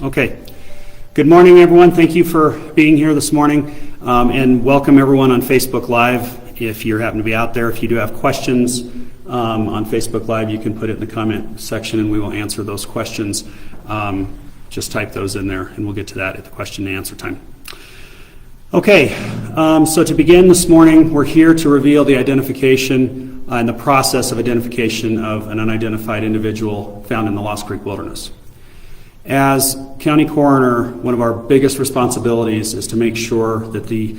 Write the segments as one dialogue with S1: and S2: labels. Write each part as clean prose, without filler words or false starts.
S1: Okay. Good morning, everyone. Thank you for being here this morning, and welcome everyone on Facebook Live. If you happen to be out there, if you do have questions on Facebook Live, you can put it in the comment section and we will answer those questions. Just type those in there and we'll get to that at the question and answer time. Okay, so to begin this morning, we're here to reveal the identification and the process of identification of an unidentified individual found in the Lost Creek Wilderness. As county coroner, one of our biggest responsibilities is to make sure that the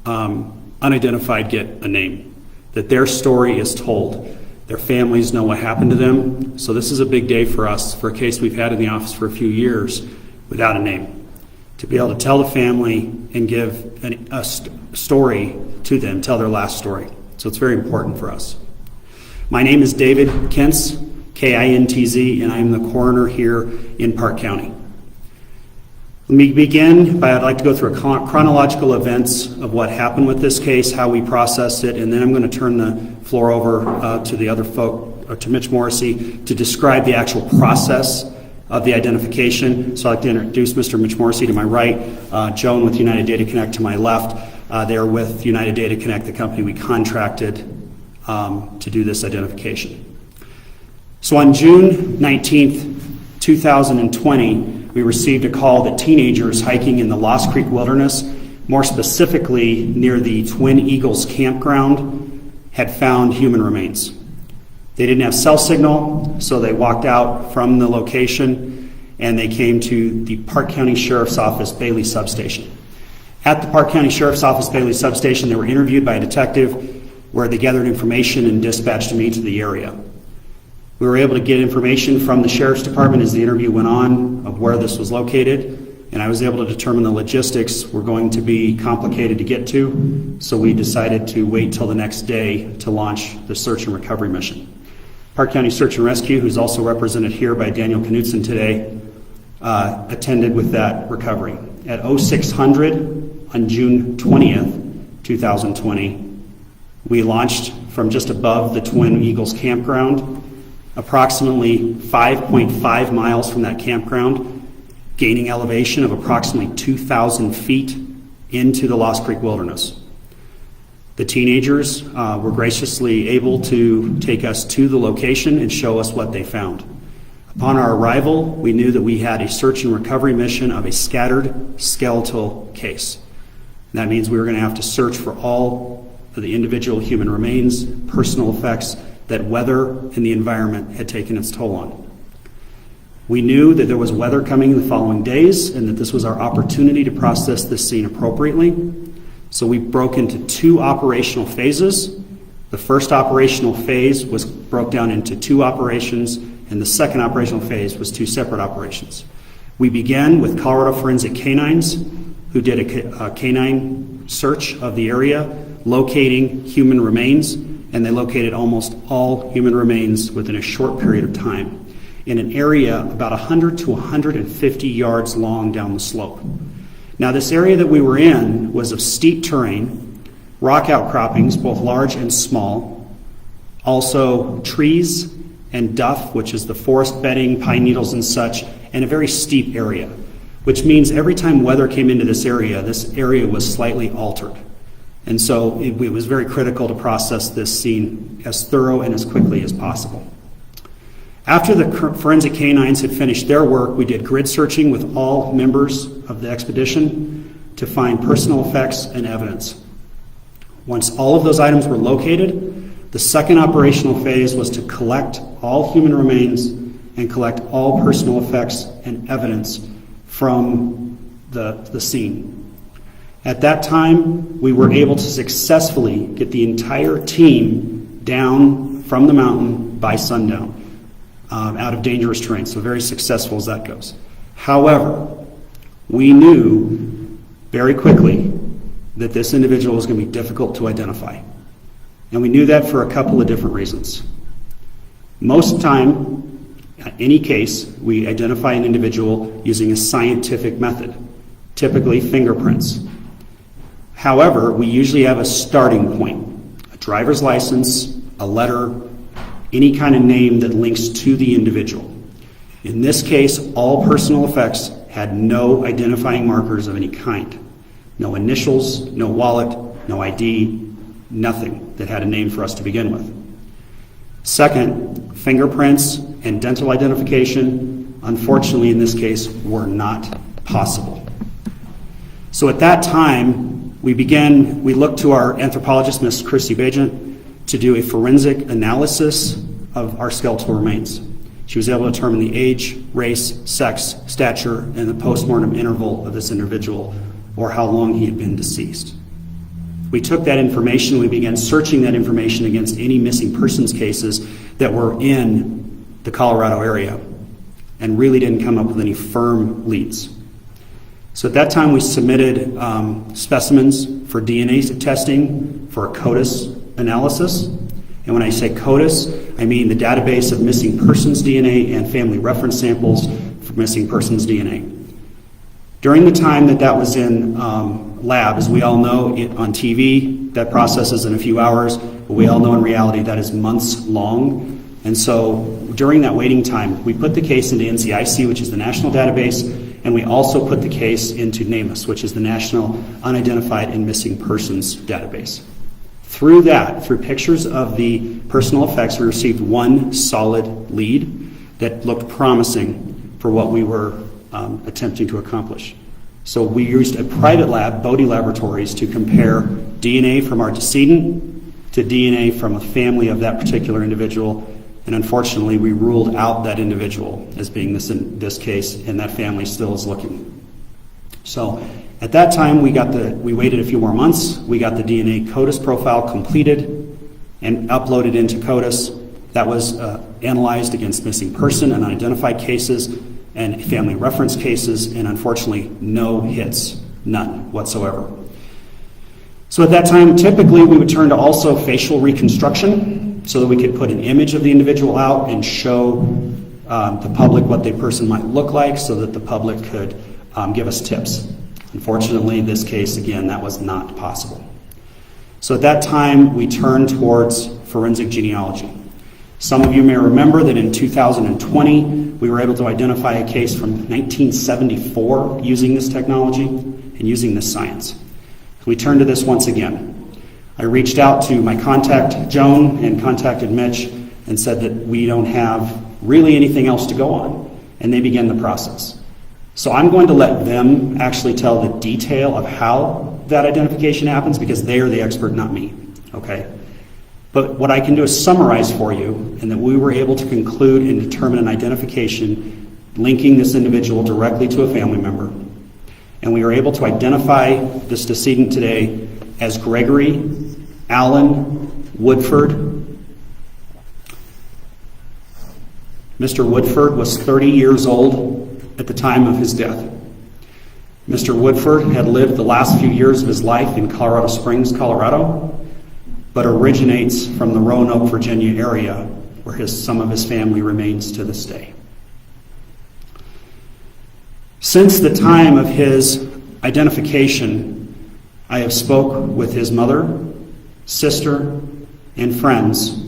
S1: unidentified get a name, that their story is told, their families know what happened to them. So this is a big day for us, for a case we've had in the office for a few years without a name. To be able to tell the family and give a story to them, tell their last story. So it's very important for us. My name is David Kintz, K-I-N-T-Z, and I am the coroner here in Park County. Let me begin by, I'd like to go through chronological events of what happened with this case, how we processed it, and then I'm going to turn the floor over to the other folk, to Mitch Morrissey, to describe the actual process of the identification. So I'd like to introduce Mr. Mitch Morrissey to my right, Joan with United Data Connect to my left. They are with United Data Connect, the company we contracted to do this identification. So on June 19th, 2020, we received a call that teenagers hiking in the Lost Creek Wilderness, more specifically near the Twin Eagles campground, had found human remains. They didn't have cell signal, so they walked out from the location and they came to the Park County Sheriff's Office Bailey Substation. At the Park County Sheriff's Office Bailey Substation, they were interviewed by a detective where they gathered information and dispatched me to the area. We were able to get information from the Sheriff's Department as the interview went on of where this was located, and I was able to determine the logistics were going to be complicated to get to, so we decided to wait till the next day to launch the search and recovery mission. Park County Search and Rescue, who's also represented here by Daniel Knutson today, attended with that recovery. At 0600 on June 20th, 2020, we launched from just above the Twin Eagles campground, approximately 5.5 miles from that campground, gaining elevation of approximately 2,000 feet into the Lost Creek Wilderness. The teenagers were graciously able to take us to the location and show us what they found. Upon our arrival, we knew that we had a search and recovery mission of a scattered skeletal case. And that means we were going to have to search for all of the individual human remains, personal effects that weather and the environment had taken its toll on. We knew that there was weather coming in the following days and that this was our opportunity to process this scene appropriately. So we broke into two operational phases. The first operational phase broke down into two operations, and the second operational phase was two separate operations. We began with Colorado Forensic Canines, who did a canine search of the area, locating human remains, and they located almost all human remains within a short period of time in an area about 100 to 150 yards long down the slope. Now, this area that we were in was of steep terrain, rock outcroppings, both large and small, also trees and duff, which is the forest bedding, pine needles and such, and a very steep area, which means every time weather came into this area was slightly altered. And so it was very critical to process this scene as thorough and as quickly as possible. After the forensic canines had finished their work, we did grid searching with all members of the expedition to find personal effects and evidence. Once all of those items were located, the second operational phase was to collect all human remains and collect all personal effects and evidence from the scene. At that time, we were able to successfully get the entire team down from the mountain by sundown, out of dangerous terrain, so very successful as that goes. However, we knew very quickly that this individual was going to be difficult to identify. And we knew that for a couple of different reasons. Most of the time, in any case, we identify an individual using a scientific method, typically fingerprints. However, we usually have a starting point, a driver's license, a letter, any kind of name that links to the individual. In this case, all personal effects had no identifying markers of any kind. No initials, no wallet, no ID, nothing that had a name for us to begin with. Second, fingerprints and dental identification, unfortunately in this case, were not possible. So at that time, we looked to our anthropologist, Ms. Christy Bajent, to do a forensic analysis of our skeletal remains. She was able to determine the age, race, sex, stature, and the postmortem interval of this individual, or how long he had been deceased. We took that information, we began searching that information against any missing persons cases that were in the Colorado area, and really didn't come up with any firm leads. So at that time we submitted specimens for DNA testing for a KUSA analysis. And when I say KUSA, I mean the database of missing persons DNA and family reference samples for missing persons DNA. During the time that was in lab, as we all know, on TV, that process is in a few hours, but we all know in reality that is months long. And so during that waiting time, we put the case into NCIC, which is the national database, and we also put the case into NamUs, which is the National Unidentified and Missing Persons database. Through pictures of the personal effects, we received one solid lead that looked promising for what we were attempting to accomplish. So we used a private lab, Bodie Laboratories, to compare DNA from our decedent to DNA from a family of that particular individual. And unfortunately, we ruled out that individual as being this case, and that family still is looking. So at that time, we waited a few more months. We got the DNA KUSA profile completed and uploaded into KUSA. That was analyzed against missing person and unidentified cases and family reference cases, and unfortunately, no hits, none whatsoever. So at that time, typically we would turn to also facial reconstruction so that we could put an image of the individual out and show the public what the person might look like so that the public could give us tips. Unfortunately, this case, again, that was not possible. So at that time, we turned towards forensic genealogy. Some of you may remember that in 2020, we were able to identify a case from 1974 using this technology and using this science. We turned to this once again. I reached out to my contact, Joan, and contacted Mitch and said that we don't have really anything else to go on, and they began the process. So I'm going to let them actually tell the detail of how that identification happens because they are the expert, not me, okay? But what I can do is summarize for you, and that we were able to conclude and determine an identification linking this individual directly to a family member. And we were able to identify this decedent today as Gregory Allen Woodford. Mr. Woodford was 30 years old at the time of his death. Mr. Woodford had lived the last few years of his life in Colorado Springs, Colorado, but originates from the Roanoke, Virginia area, where some of his family remains to this day. Since the time of his identification, I have spoke with his mother, sister, and friends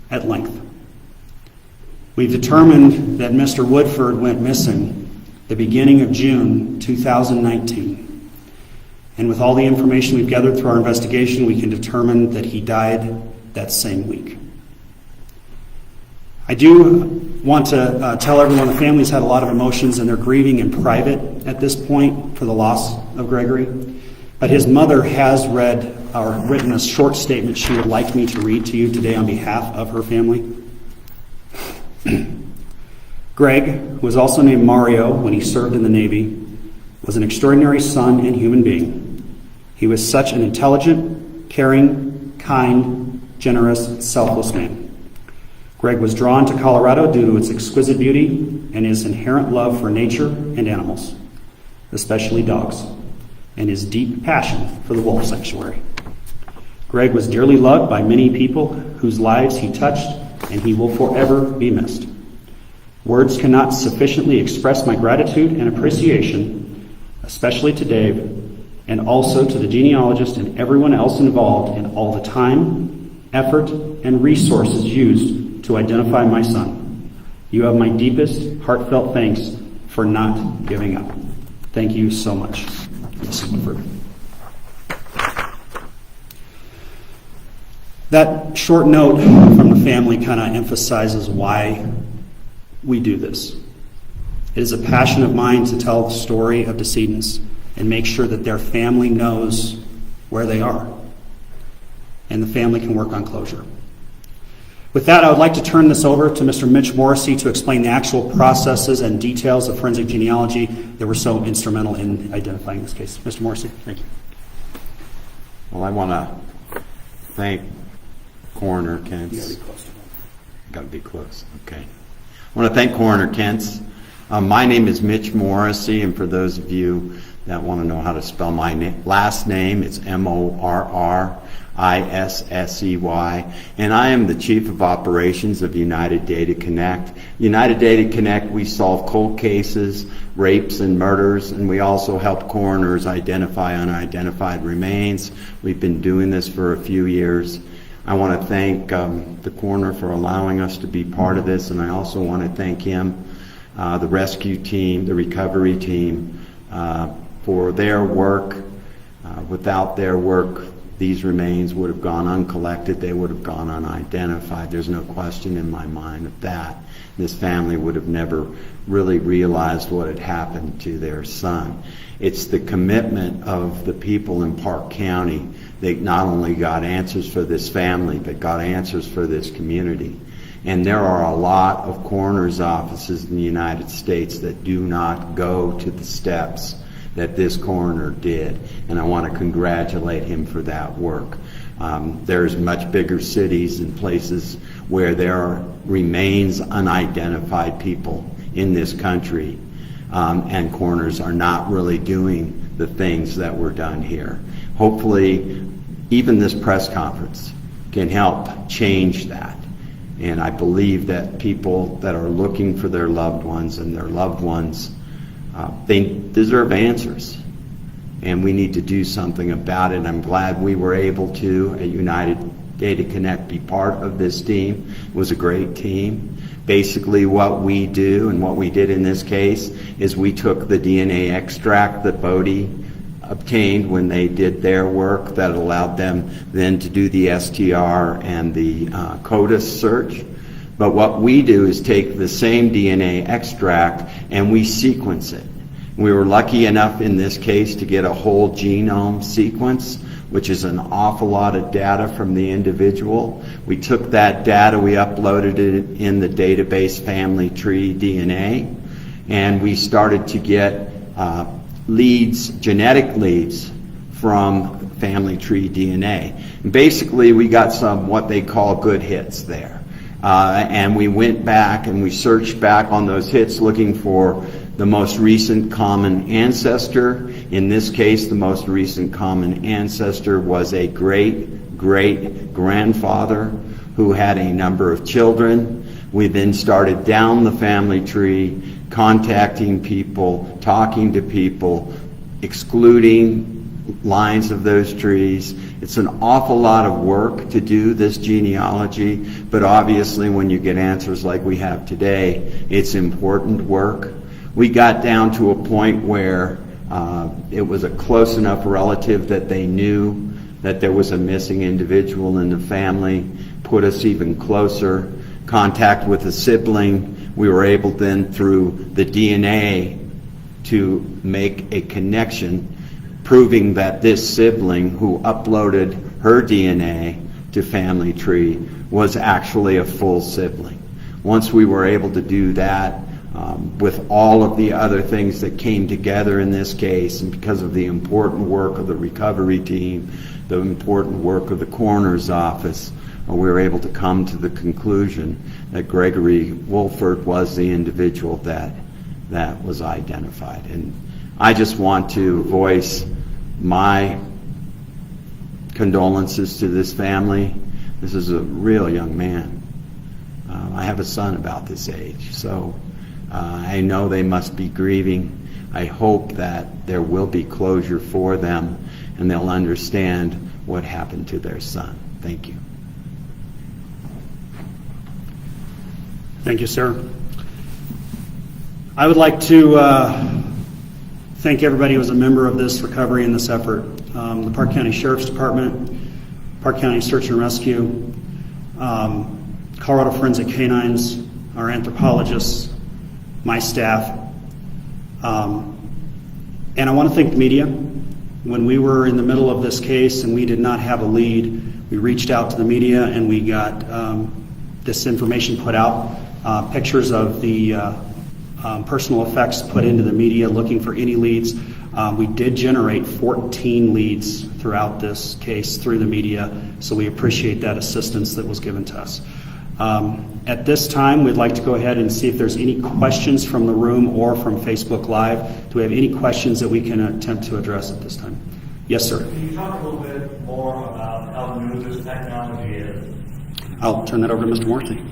S1: at length. We've determined that Mr. Woodford went missing the beginning of June 2019. And with all the information we've gathered through our investigation, we can determine that he died that same week. I do want to tell everyone the family's had a lot of emotions and they're grieving in private at this point for the loss of Gregory. But his mother has written a short statement she would like me to read to you today on behalf of her family. Greg, who was also named Mario when he served in the Navy, was an extraordinary son and human being. He was such an intelligent, caring, kind, generous, selfless man. Greg was drawn to Colorado due to its exquisite beauty and his inherent love for nature and animals, especially dogs, and his deep passion for the wolf sanctuary. Greg was dearly loved by many people whose lives he touched, and he will forever be missed. Words cannot sufficiently express my gratitude and appreciation, especially to Dave, and also to the genealogist and everyone else involved in all the time, effort, and resources used to identify my son. You have my deepest, heartfelt thanks for not giving up. Thank you so much, Ms. Woodford. That short note from the family kind of emphasizes why we do this. It is a passion of mine to tell the story of decedents and make sure that their family knows where they are, and the family can work on closure. With that, I would like to turn this over to Mr. Mitch Morrissey to explain the actual processes and details of forensic genealogy that were so instrumental in identifying this case. Mr. Morrissey, thank you.
S2: Well, I want to thank Coroner Kentz.
S1: You gotta be close to him.
S2: Got to be close. Okay. I want to thank Coroner Kentz. My name is Mitch Morrissey, and for those of you that want to know how to spell my last name, it's Morrissey, and I am the Chief of Operations of United Data Connect. United Data Connect, we solve cold cases, rapes and murders, and we also help coroners identify unidentified remains. We've been doing this for a few years. I want to thank the coroner for allowing us to be part of this, and I also want to thank him, the rescue team, the recovery team, for their work. Without their work, these remains would have gone uncollected. They would have gone unidentified. There's no question in my mind of that. This family would have never really realized what had happened to their son. It's the commitment of the people in Park County that not only got answers for this family, but got answers for this community. And there are a lot of coroner's offices in the United States that do not go to the steps that this coroner did, and I want to congratulate him for that work. There's much bigger cities and places where there remains unidentified people in this country, and coroners are not really doing the things that were done here. Hopefully, even this press conference can help change that. And I believe that people that are looking for their loved ones and their loved ones, they deserve answers, and we need to do something about it. I'm glad we were able to, at United Data Connect, be part of this team. It was a great team. Basically what we do, and what we did in this case, is we took the DNA extract that Bodie obtained when they did their work that allowed them then to do the STR and the CODIS search. But what we do is take the same DNA extract and we sequence it. We were lucky enough in this case to get a whole genome sequence, which is an awful lot of data from the individual. We took that data, we uploaded it in the database Family Tree DNA, and we started to get leads, genetic leads from Family Tree DNA. And basically we got some what they call good hits there. And we went back and we searched back on those hits looking for the most recent common ancestor. In this case, the most recent common ancestor was a great-great-grandfather who had a number of children. We then started down the family tree, contacting people, talking to people, excluding lines of those trees. It's an awful lot of work to do this genealogy, but obviously when you get answers like we have today, it's important work. We got down to a point where it was a close enough relative that they knew that there was a missing individual in the family, put us even closer. Contact with a sibling, we were able then through the DNA to make a connection proving that this sibling who uploaded her DNA to Family Tree was actually a full sibling. Once we were able to do that, with all of the other things that came together in this case, and because of the important work of the recovery team, the important work of the coroner's office, we were able to come to the conclusion that Gregory Wolford was the individual that was identified. And I just want to voice my condolences to this family. This is a real young man. I have a son about this age, so I know they must be grieving. I hope that there will be closure for them and they'll understand what happened to their son. Thank you.
S1: Thank you, sir. I would like to thank everybody who was a member of this recovery and this effort. The Park County Sheriff's Department, Park County Search and Rescue, Colorado Forensic Canines, our anthropologists, my staff. And I want to thank the media. When we were in the middle of this case and we did not have a lead, we reached out to the media and we got this information put out, pictures of the personal effects put into the media looking for any leads. We did generate 14 leads throughout this case through the media, so we appreciate that assistance that was given to us. At this time, we'd like to go ahead and see if there's any questions from the room or from Facebook Live. Do we have any questions that we can attempt to address at this time? Yes, sir.
S3: Can you talk a little bit more about how new this technology is?
S1: I'll turn that over to Mr. Morrissey.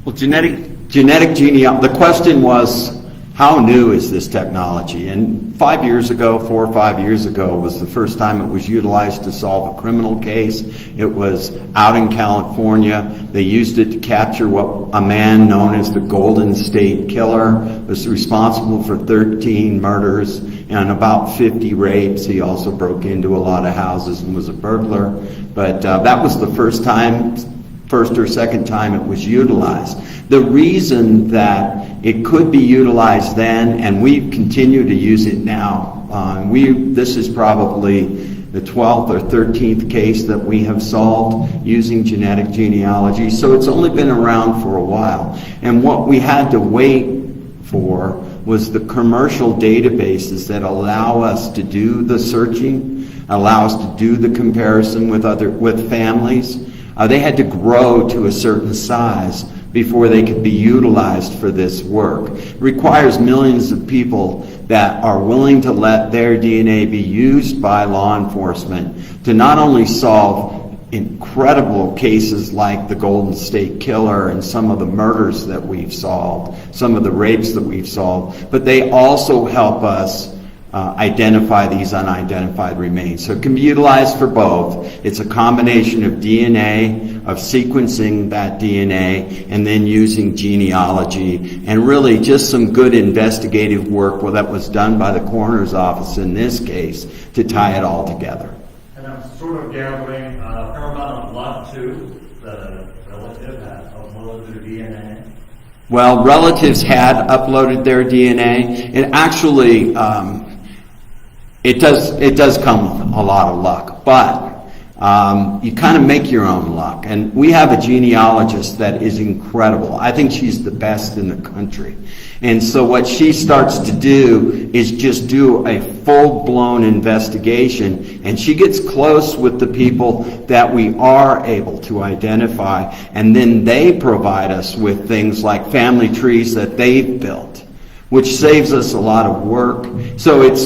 S2: Well, genetic genealogy, the question was, how new is this technology? And 4 or 5 years ago was the first time it was utilized to solve a criminal case. It was out in California. They used it to capture what a man known as the Golden State Killer was responsible for 13 murders and about 50 rapes. He also broke into a lot of houses and was a burglar. But that was the first or second time it was utilized. The reason that it could be utilized then, and we continue to use it now, this is probably the 12th or 13th case that we have solved using genetic genealogy, so it's only been around for a while. And what we had to wait for was the commercial databases that allow us to do the searching, allow us to do the comparison with families. They had to grow to a certain size before they could be utilized for this work. It requires millions of people that are willing to let their DNA be used by law enforcement to not only solve incredible cases like the Golden State Killer and some of the murders that we've solved, some of the rapes that we've solved, but they also help us identify these unidentified remains. So it can be utilized for both. It's a combination of DNA, of sequencing that DNA, and then using genealogy, and really just some good investigative work that was done by the coroner's office in this case to tie it all together.
S3: And I'm sort of gathering a fair amount of luck too. The relative has uploaded their DNA.
S2: Well, relatives had uploaded their DNA. It actually, it does come with a lot of luck, but you kind of make your own luck. And we have a genealogist that is incredible. I think she's the best in the country. And so what she starts to do is just do a full-blown investigation, and she gets close with the people that we are able to identify, and then they provide us with things like family trees that they've built, which saves us a lot of work. So it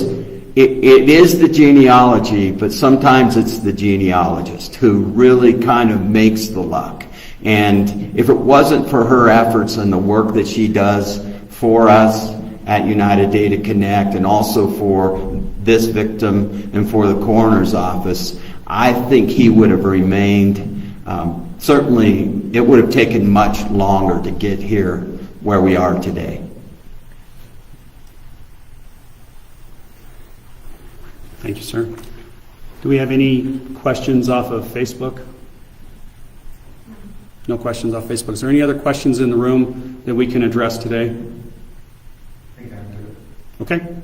S2: is the genealogy, but sometimes it's the genealogist who really kind of makes the luck. And if it wasn't for her efforts and the work that she does for us at United Data Connect and also for this victim and for the coroner's office, I think he would have remained, certainly it would have taken much longer to get here where we are today.
S1: Thank you, sir. Do we have any questions off of Facebook? No questions off Facebook. Is there any other questions in the room that we can address today?
S3: I think I'm good.
S1: Okay.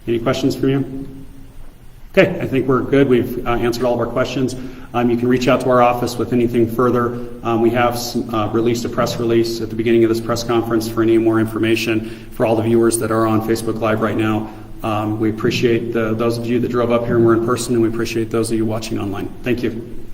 S1: Any questions from you? Okay, I think we're good. We've answered all of our questions. You can reach out to our office with anything further. We have released a press release at the beginning of this press conference for any more information for all the viewers that are on Facebook Live right now. We appreciate those of you that drove up here and were in person, and we appreciate those of you watching online. Thank you.